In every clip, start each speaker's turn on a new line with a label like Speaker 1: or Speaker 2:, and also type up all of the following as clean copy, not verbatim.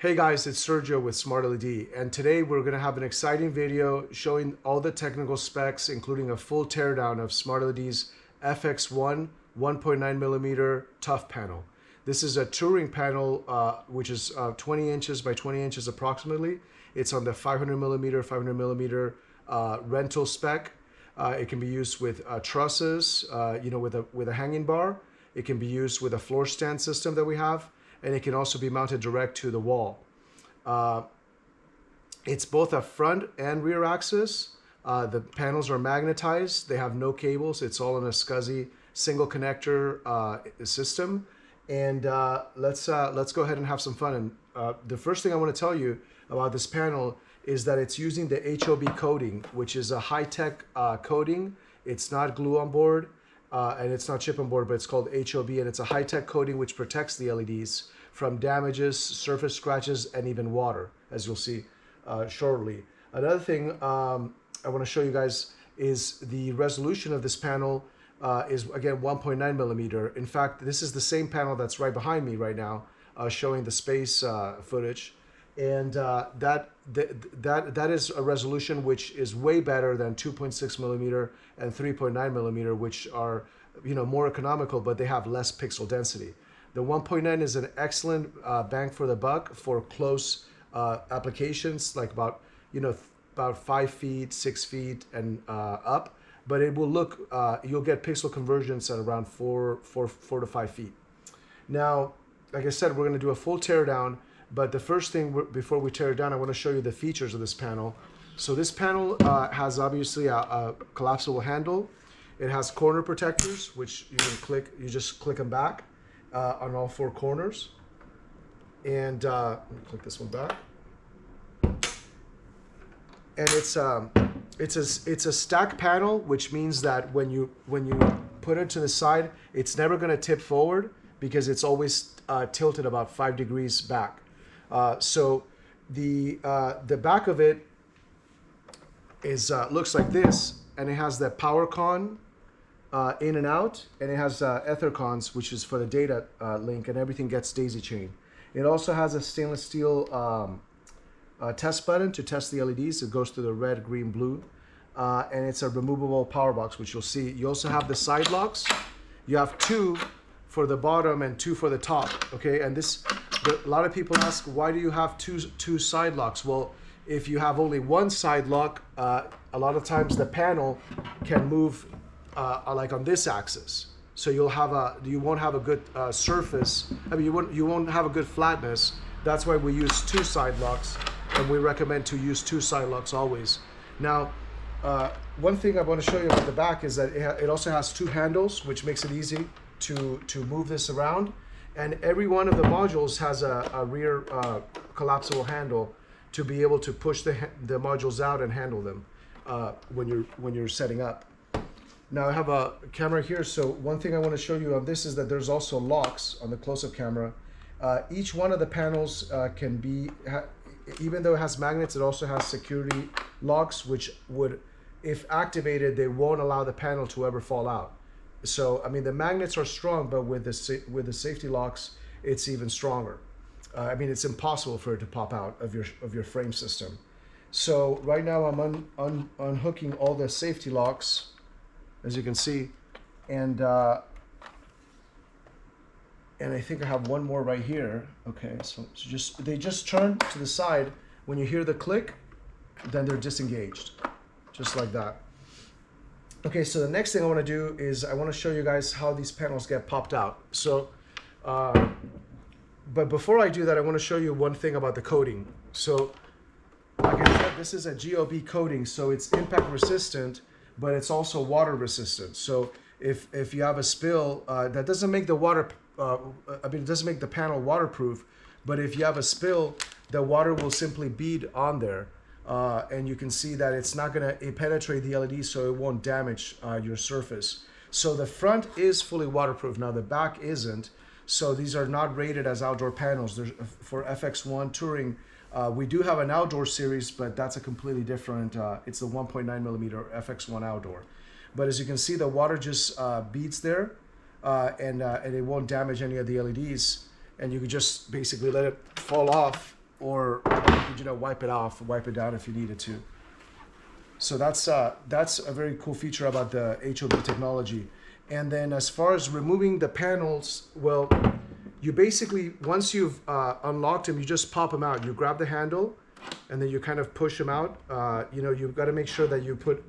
Speaker 1: Hey guys, it's Sergio with Smart LED, and today we're going to have an exciting video showing all the technical specs, including a full teardown of Smart LED's FX1 1.9mm tough panel. This is a touring panel which is 20 inches by 20 inches approximately. It's on the 500mm rental spec. It can be used with trusses, with a hanging bar. It can be used with a floor stand system that we have, and it can also be mounted direct to the wall. It's both a front and rear axis. The panels are magnetized. They have no cables. It's all in a SCSI single connector system. And let's go ahead and have some fun. And the first thing I want to tell you about this panel is that it's using the HOB coating, which is a high-tech coating. It's not glue on board. And it's not chip on board, but it's called HOB, and it's a high-tech coating which protects the LEDs from damages, surface scratches, and even water, as you'll see shortly. Another thing I want to show you guys is the resolution of this panel is, again, 1.9mm. In fact, this is the same panel that's right behind me right now, showing the space footage. And that is a resolution which is way better than 2.6mm and 3.9mm, which are more economical, but they have less pixel density. The 1.9 is an excellent bang for the buck for close applications, like about 5 feet, 6 feet, and up. But it will look you'll get pixel convergence at around 4 to 5 feet. Now, like I said, we're going to do a full teardown. But the first thing, before we tear it down, I want to show you the features of this panel. So this panel has obviously a collapsible handle. It has corner protectors, which you can click. You just click them back on all 4 corners. And let me click this one back. And it's a stack panel, which means that when you put it to the side, it's never going to tip forward because it's always tilted about 5 degrees back. So the back of it is looks like this, and it has the power con in and out, and it has ether cons, which is for the data link, and everything gets daisy chained. It also has a stainless steel test button to test the LEDs. It goes through the red, green, blue, and it's a removable power box, which you'll see. You also have the side locks. You have 2 for the bottom and 2 for the top. Okay, and a lot of people ask, why do you have two side locks? Well, if you have only one side lock, a lot of times the panel can move like on this axis. So you won't have a good surface. I mean, you won't have a good flatness. That's why we use 2 side locks, and we recommend to use 2 side locks always. Now, one thing I want to show you about the back is that it also has 2 handles, which makes it easy to move this around. And every one of the modules has a rear collapsible handle to be able to push the modules out and handle them when you're setting up. Now I have a camera here, so one thing I want to show you on this is that there's also locks on the close-up camera. Each one of the panels can be, even though it has magnets, it also has security locks, which would, if activated, they won't allow the panel to ever fall out. So, I mean, the magnets are strong, but with the safety locks, it's even stronger. I mean, it's impossible for it to pop out of your frame system. So right now I'm unhooking all the safety locks, as you can see, and I think I have one more right here. Okay, so they just turn to the side. When you hear the click, then they're disengaged, just like that. Okay, so the next thing I want to do is I want to show you guys how these panels get popped out. So, but before I do that, I want to show you one thing about the coating. So, like I said, this is a GOB coating, so it's impact resistant, but it's also water resistant. So if you have a spill, that doesn't make the water, it doesn't make the panel waterproof, but if you have a spill, the water will simply bead on there. And you can see that it's not going to penetrate the LED, so it won't damage your surface. So the front is fully waterproof. Now the back isn't. So these are not rated as outdoor panels. There's, for FX1 Touring, we do have an outdoor series, but that's a completely different, it's the 1.9mm FX1 outdoor. But as you can see, the water just beads there, and it won't damage any of the LEDs. And you can just basically let it fall off or you could, you know, wipe it off, wipe it down if you needed to. So that's a very cool feature about the HOB technology. And then as far as removing the panels, well, you basically, once you've unlocked them, you just pop them out. You grab the handle and then you kind of push them out. You know, you've got to make sure that you put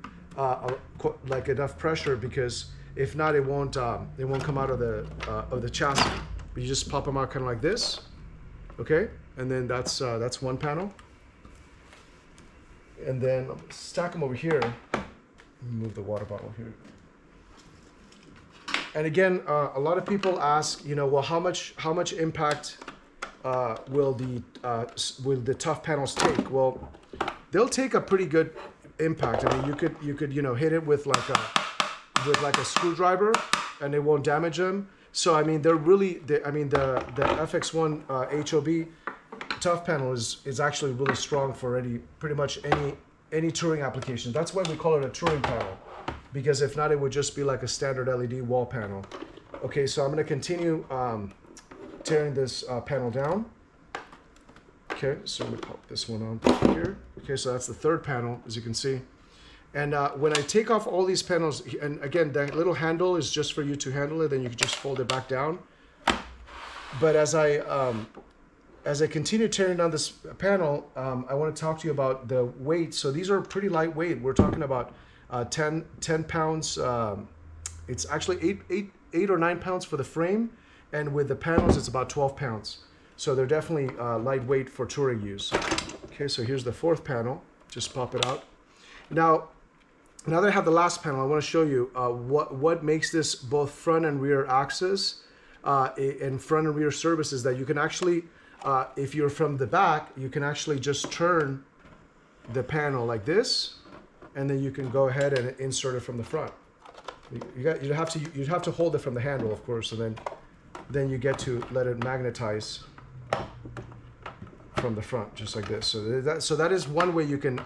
Speaker 1: like enough pressure, because if not, it won't come out of the chassis. But you just pop them out kind of like this, okay? And then that's one panel. And then stack them over here. Move the water bottle here. And again, a lot of people ask, you know, well, how much impact will the tough panels take? Well, they'll take a pretty good impact. I mean, you could you know, hit it with like a screwdriver, and it won't damage them. So I mean, the FX1 HOB tough panel is actually really strong for pretty much any touring application. That's why we call it a touring panel, because if not, it would just be like a standard LED wall panel. Okay, so I'm going to continue tearing this panel down. Okay, so I'm going to pop this one on here. Okay, so that's the third panel, as you can see. And when I take off all these panels, and again, that little handle is just for you to handle it, then you can just fold it back down. But as I continue tearing down this panel, I want to talk to you about the weight. So these are pretty lightweight. We're talking about 10 pounds. It's actually 8 or 9 pounds for the frame, and with the panels, it's about 12 pounds. So they're definitely lightweight for touring use. Okay, so here's the fourth panel. Just pop it out. Now that I have the last panel, I want to show you what makes this both front and rear axis and front and rear services, that you can actually, if you're from the back, you can actually just turn the panel like this, and then you can go ahead and insert it from the front. You'd have to hold it from the handle, of course, and then you get to let it magnetize from the front, just like this. So that is one way you can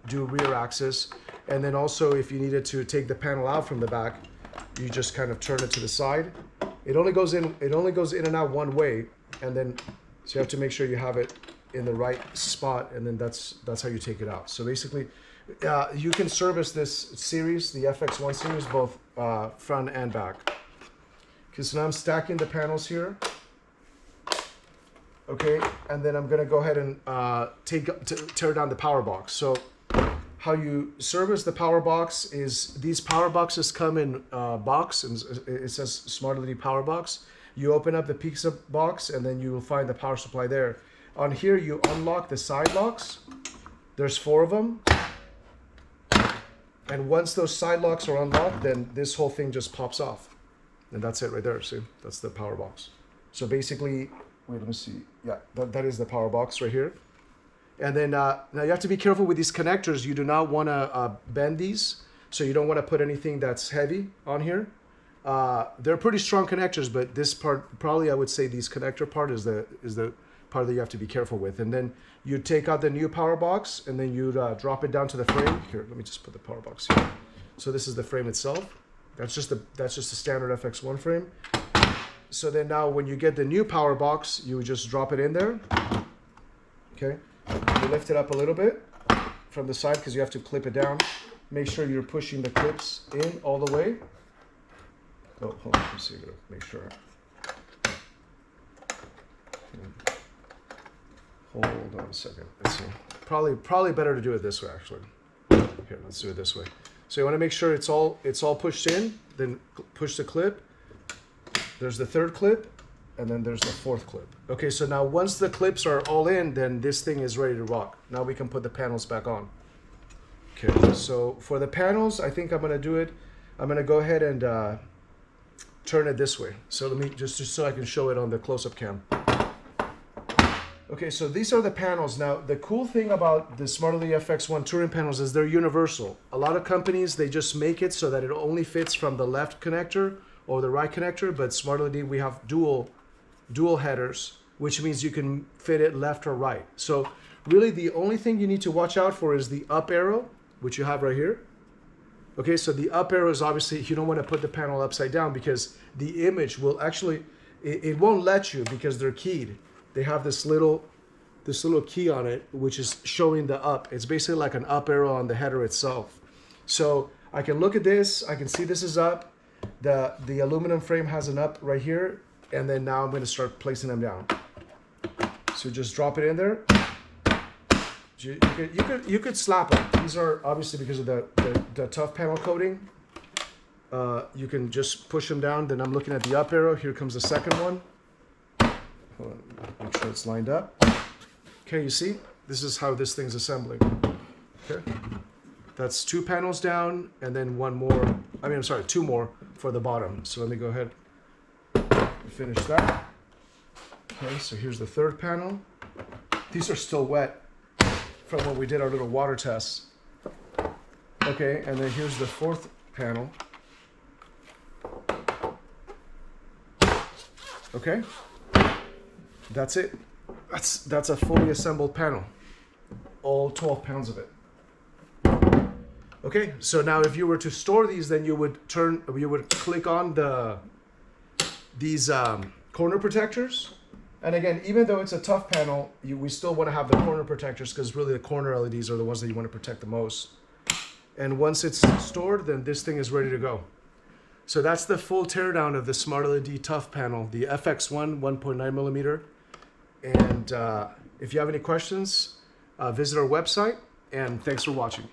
Speaker 1: do rear axis. And then also, if you needed to take the panel out from the back, you just kind of turn it to the side. It only goes in and out one way, and then so you have to make sure you have it in the right spot, and then that's how you take it out. So basically, you can service this series, the FX1 series, both front and back. Okay, so now I'm stacking the panels here. Okay, and then I'm gonna go ahead and tear down the power box. So how you service the power box is, these power boxes come in box, and it says Smart LED power box. You open up the pizza box, and then you will find the power supply there. On here, you unlock the side locks. There's 4 of them. And once those side locks are unlocked, then this whole thing just pops off. And that's it right there, see? That's the power box. So basically, wait, let me see. Yeah, that is the power box right here. And then now you have to be careful with these connectors. You do not want to bend these. So you don't want to put anything that's heavy on here. They're pretty strong connectors, but this part, probably I would say this connector part is the part that you have to be careful with. And then you take out the new power box, and then you drop it down to the frame. Here, let me just put the power box here. So this is the frame itself. That's just a standard FX1 frame. So then now when you get the new power box, you just drop it in there. Okay, you lift it up a little bit from the side, because you have to clip it down. Make sure you're pushing the clips in all the way. Oh, hold on, let's see, make sure. Hold on a second, let's see. Probably better to do it this way, actually. Here, let's do it this way. So you want to make sure it's all pushed in, then push the clip. There's the third clip, and then there's the fourth clip. Okay, so now once the clips are all in, then this thing is ready to rock. Now we can put the panels back on. Okay, so for the panels, I think I'm gonna do it. I'm gonna go ahead and turn it this way. So let me just so I can show it on the close-up cam. Okay, so these are the panels. Now, the cool thing about the Smart LED FX1 touring panels is they're universal. A lot of companies, they just make it so that it only fits from the left connector or the right connector, but Smart LED, we have dual headers, which means you can fit it left or right. So really the only thing you need to watch out for is the up arrow, which you have right here. Okay, so the up arrow is obviously, you don't want to put the panel upside down, because the image will actually, it won't let you, because they're keyed. They have this little this little key on it, which is showing the up. It's basically like an up arrow on the header itself. So I can look at this, I can see this is up. The aluminum frame has an up right here, and then now I'm going to start placing them down. So just drop it in there. You could slap them. These are obviously because of the tough panel coating. You can just push them down. Then I'm looking at the up arrow. Here comes the second one. Hold on, make sure it's lined up. Okay, you see? This is how this thing's assembling. Okay. That's 2 panels down, and then one more. I mean, I'm sorry, 2 more for the bottom. So let me go ahead and finish that. Okay, so here's the 3rd panel. These are still wet from when we did our little water tests. Okay, and then here's the 4th panel. Okay, that's it. That's a fully assembled panel. All 12 pounds of it. Okay, so now if you were to store these, then you would click on these corner protectors. And again, even though it's a tough panel, we still want to have the corner protectors because really the corner LEDs are the ones that you want to protect the most. And once it's stored, then this thing is ready to go. So that's the full teardown of the Smart LED tough panel, the FX1 1.9 millimeter. And if you have any questions, visit our website, and thanks for watching.